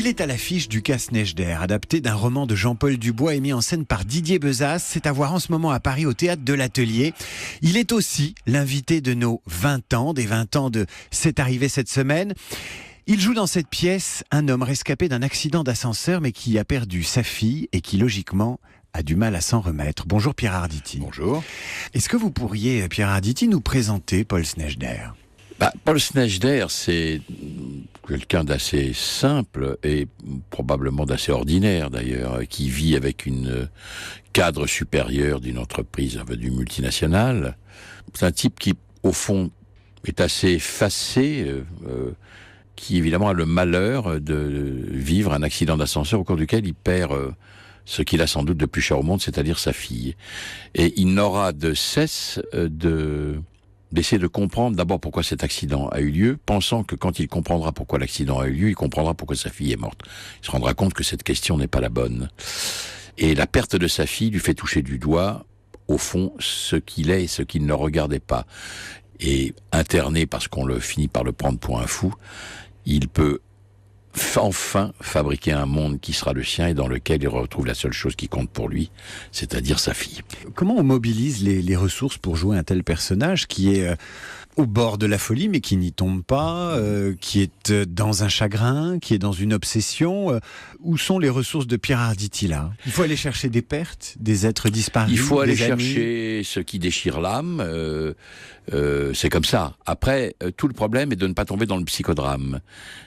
Il est à l'affiche du Casse-Neige d'Air, adapté d'un roman de Jean-Paul Dubois et mis en scène par Didier Bezas. C'est à voir en ce moment à Paris au Théâtre de l'Atelier. Il est aussi l'invité de nos 20 ans, des 20 ans de C'est arrivé cette semaine. Il joue dans cette pièce un homme rescapé d'un accident d'ascenseur mais qui a perdu sa fille et qui logiquement a du mal à s'en remettre. Bonjour Pierre Arditi. Bonjour. Est-ce que vous pourriez, Pierre Arditi, nous présenter Paul Snejder ? Paul Snejder, c'est quelqu'un d'assez simple et probablement d'assez ordinaire d'ailleurs, qui vit avec une cadre supérieur d'une entreprise, d'une multinationale. C'est un type qui, au fond, est assez effacé, qui évidemment a le malheur de vivre un accident d'ascenseur au cours duquel il perd ce qu'il a sans doute de plus cher au monde, c'est-à-dire sa fille. Et il n'aura de cesse d'essayer de comprendre d'abord pourquoi cet accident a eu lieu, pensant que quand il comprendra pourquoi l'accident a eu lieu, il comprendra pourquoi sa fille est morte. Il se rendra compte que cette question n'est pas la bonne. Et la perte de sa fille lui fait toucher du doigt, au fond, ce qu'il est et ce qu'il ne regardait pas. Et interné parce qu'on le finit par le prendre pour un fou, il peut enfin fabriquer un monde qui sera le sien et dans lequel il retrouve la seule chose qui compte pour lui, c'est-à-dire sa fille. Comment on mobilise les ressources pour jouer un tel personnage qui est au bord de la folie mais qui n'y tombe pas, qui est dans un chagrin, qui est dans une obsession? Où sont les ressources de Pierre Arditi là? Il faut aller chercher des pertes, des êtres disparus. Il faut aller des amis. chercher ce qui déchire l'âme. C'est comme ça. Après, tout le problème est de ne pas tomber dans le psychodrame.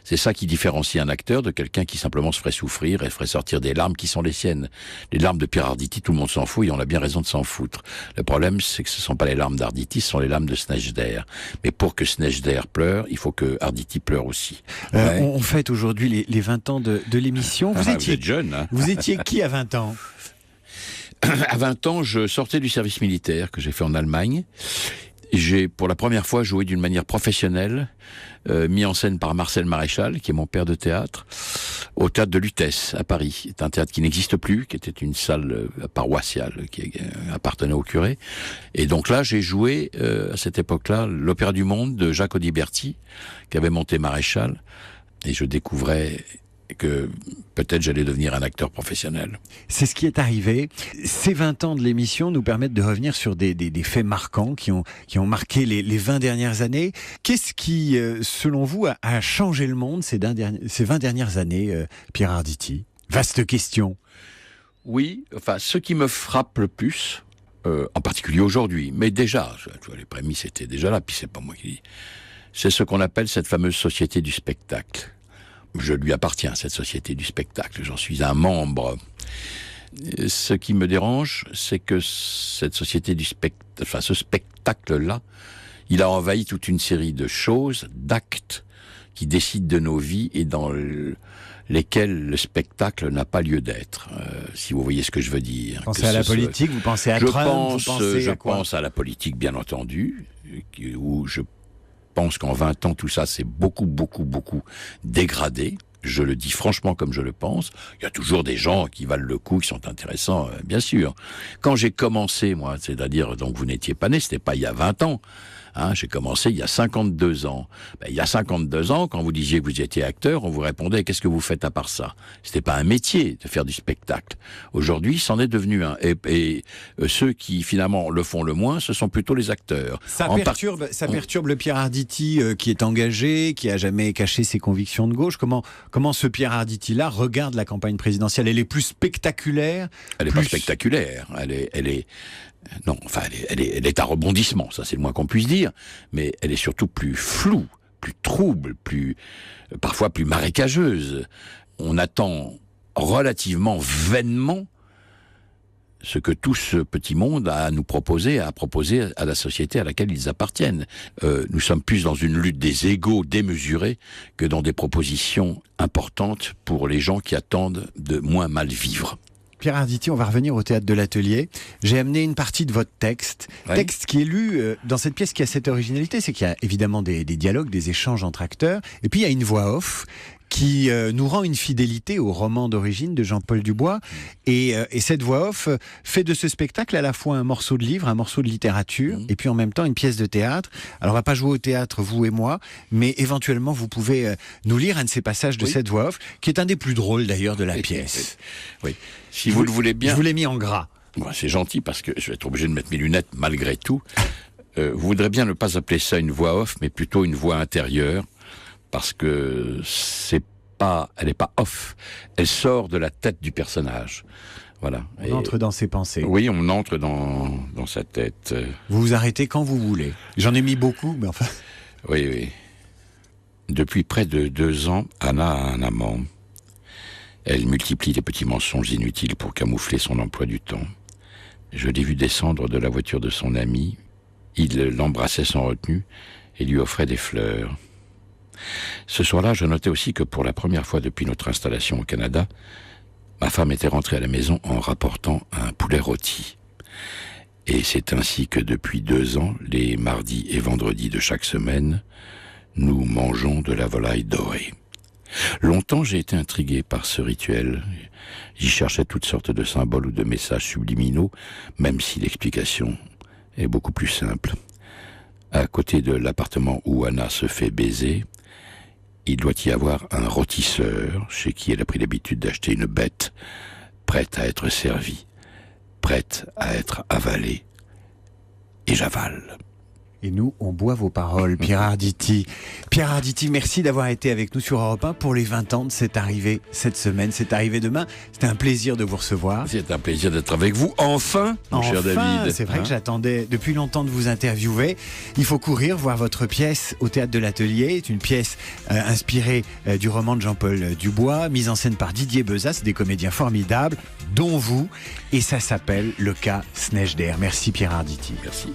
C'est ça qui différencie un acteur de quelqu'un qui simplement se ferait souffrir et ferait sortir des larmes qui sont les siennes. Les larmes de Pierre Arditi, tout le monde s'en fout et on a bien raison de s'en foutre. Le problème, c'est que ce ne sont pas les larmes d'Arditi, ce sont les larmes de Snejder. Mais pour que Snejder pleure, il faut que Arditi pleure aussi. Ouais. On fête aujourd'hui les 20 ans de l'émission. Vous êtes jeune, hein. Vous étiez qui à 20 ans? À 20 ans, je sortais du service militaire que j'ai fait en Allemagne. J'ai pour la première fois joué d'une manière professionnelle, mis en scène par Marcel Maréchal, qui est mon père de théâtre, au théâtre de Lutèce à Paris. C'est un théâtre qui n'existe plus, qui était une salle paroissiale qui appartenait au curé. Et donc là, j'ai joué à cette époque-là l'Opéra du Monde de Jacques Audiberti, qui avait monté Maréchal, et je découvrais que peut-être j'allais devenir un acteur professionnel. C'est ce qui est arrivé. Ces 20 ans de l'émission nous permettent de revenir sur des faits marquants qui ont marqué les 20 dernières années. Qu'est-ce qui, selon vous, a changé le monde ces 20 dernières années, Pierre Arditi? Vaste question. Oui, enfin, ce qui me frappe le plus, en particulier aujourd'hui, mais déjà, tu vois, les prémices étaient déjà là, puis c'est pas moi qui dis, c'est ce qu'on appelle cette fameuse société du spectacle. Je lui appartiens, cette société du spectacle. J'en suis un membre. Ce qui me dérange, c'est que cette société du spectacle, enfin, ce spectacle-là, il a envahi toute une série de choses, d'actes, qui décident de nos vies et dans lesquels le spectacle n'a pas lieu d'être. Si vous voyez ce que je veux dire. Vous pensez à la politique, vous pensez à Trump, je pense à la politique, bien entendu, où je pense qu'en 20 ans, tout ça s'est beaucoup dégradé. Je le dis franchement comme je le pense. Il y a toujours des gens qui valent le coup, qui sont intéressants, bien sûr. Quand j'ai commencé, moi, c'est-à-dire, donc vous n'étiez pas né, c'était pas il y a 20 ans. Hein, j'ai commencé il y a 52 ans. Il y a 52 ans, quand vous disiez que vous étiez acteur, on vous répondait « Qu'est-ce que vous faites à part ça ?» C'était pas un métier de faire du spectacle. Aujourd'hui, c'en est devenu un. Et ceux qui, finalement, le font le moins, ce sont plutôt les acteurs. Ça perturbe le Pierre Arditi qui est engagé, qui a jamais caché ses convictions de gauche. Comment ce Pierre Arditi-là regarde la campagne présidentielle? Elle est plus spectaculaire? Elle n'est pas spectaculaire. Non, enfin, elle est à rebondissement, ça c'est le moins qu'on puisse dire, mais elle est surtout plus floue, plus trouble, parfois plus marécageuse. On attend relativement vainement ce que tout ce petit monde a à nous proposer, à proposer à la société à laquelle ils appartiennent. Nous sommes plus dans une lutte des égos démesurée que dans des propositions importantes pour les gens qui attendent de moins mal vivre. Pierre Arditi, on va revenir au Théâtre de l'Atelier. J'ai amené une partie de votre texte, texte qui est lu dans cette pièce qui a cette originalité, c'est qu'il y a évidemment des dialogues, des échanges entre acteurs, et puis il y a une voix off qui nous rend une fidélité au roman d'origine de Jean-Paul Dubois. Et cette voix off fait de ce spectacle à la fois un morceau de livre, un morceau de littérature, et puis en même temps une pièce de théâtre. Alors on va pas jouer au théâtre, vous et moi, mais éventuellement vous pouvez nous lire un de ces passages de cette voix off, qui est un des plus drôles d'ailleurs de la pièce. Oui. Si vous le voulez bien. Je vous l'ai mis en gras. Bon, c'est gentil parce que je vais être obligé de mettre mes lunettes malgré tout. Vous voudrez bien ne pas appeler ça une voix off, mais plutôt une voix intérieure, parce que elle n'est pas off, elle sort de la tête du personnage. Voilà. On entre dans ses pensées. Oui, on entre dans sa tête. Vous vous arrêtez quand vous voulez. J'en ai mis beaucoup, mais enfin... Oui, oui. Depuis près de 2 ans, Anna a un amant. Elle multiplie les petits mensonges inutiles pour camoufler son emploi du temps. Je l'ai vu descendre de la voiture de son ami. Il l'embrassait sans retenue et lui offrait des fleurs. Ce soir-là, je notais aussi que pour la première fois depuis notre installation au Canada, ma femme était rentrée à la maison en rapportant un poulet rôti. Et c'est ainsi que depuis 2 ans, les mardis et vendredis de chaque semaine, nous mangeons de la volaille dorée. Longtemps, j'ai été intrigué par ce rituel. J'y cherchais toutes sortes de symboles ou de messages subliminaux, même si l'explication est beaucoup plus simple. À côté de l'appartement où Anna se fait baiser, il doit y avoir un rôtisseur chez qui elle a pris l'habitude d'acheter une bête, prête à être servie, prête à être avalée. Et j'avale. Et nous, on boit vos paroles, Pierre Arditi. Pierre Arditi, merci d'avoir été avec nous sur Europe 1 pour les 20 ans de cette arrivée cette semaine, cette arrivée demain. C'était un plaisir de vous recevoir. C'est un plaisir d'être avec vous, enfin, mon cher David. C'est vrai que j'attendais depuis longtemps de vous interviewer. Il faut courir voir votre pièce au Théâtre de l'Atelier. C'est une pièce inspirée du roman de Jean-Paul Dubois, mise en scène par Didier Bezas, des comédiens formidables, dont vous. Et ça s'appelle Le cas Snejder. Merci Pierre Arditi. Merci.